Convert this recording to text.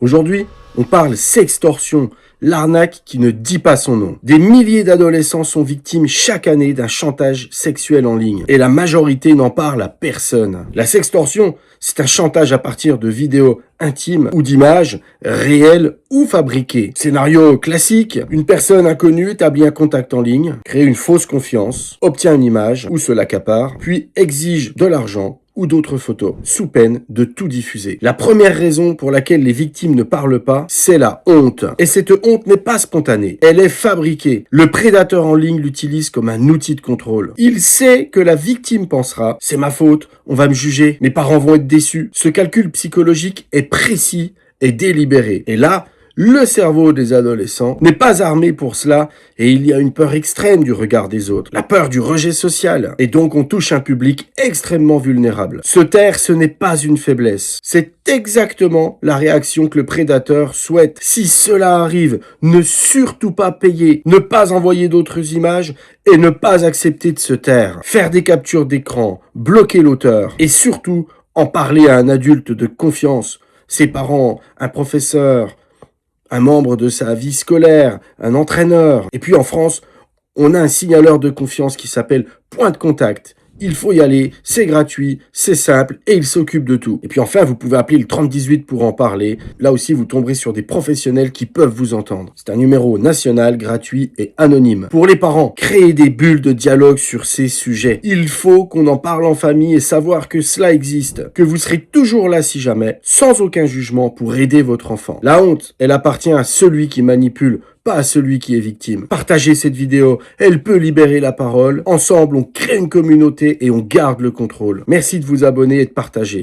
Aujourd'hui, on parle sextorsion, l'arnaque qui ne dit pas son nom. Des milliers d'adolescents sont victimes chaque année d'un chantage sexuel en ligne. Et la majorité n'en parle à personne. La sextorsion, c'est un chantage à partir de vidéos intimes ou d'images réelles ou fabriquées. Scénario classique, une personne inconnue établit un contact en ligne, crée une fausse confiance, obtient une image ou se l'accapare, puis exige de l'argent ou d'autres photos, sous peine de tout diffuser. La première raison pour laquelle les victimes ne parlent pas, c'est la honte. Et cette honte n'est pas spontanée, elle est fabriquée. Le prédateur en ligne l'utilise comme un outil de contrôle. Il sait que la victime pensera « c'est ma faute, on va me juger, mes parents vont être déçus ». Ce calcul psychologique est précis et délibéré. Et là, le cerveau des adolescents n'est pas armé pour cela et il y a une peur extrême du regard des autres, la peur du rejet social. Et donc on touche un public extrêmement vulnérable. Se taire, ce n'est pas une faiblesse. C'est exactement la réaction que le prédateur souhaite. Si cela arrive, ne surtout pas payer, ne pas envoyer d'autres images et ne pas accepter de se taire. Faire des captures d'écran, bloquer l'auteur et surtout en parler à un adulte de confiance, ses parents, un professeur, un membre de sa vie scolaire, un entraîneur. Et puis en France, on a un signaleur de confiance qui s'appelle Point de Contact. Il faut y aller, c'est gratuit, c'est simple et il s'occupe de tout. Et puis enfin, vous pouvez appeler le 3018 pour en parler. Là aussi, vous tomberez sur des professionnels qui peuvent vous entendre. C'est un numéro national, gratuit et anonyme. Pour les parents, créez des bulles de dialogue sur ces sujets. Il faut qu'on en parle en famille et savoir que cela existe, que vous serez toujours là si jamais, sans aucun jugement pour aider votre enfant. La honte, elle appartient à celui qui manipule, pas à celui qui est victime. Partagez cette vidéo, elle peut libérer la parole. Ensemble, on crée une communauté et on garde le contrôle. Merci de vous abonner et de partager.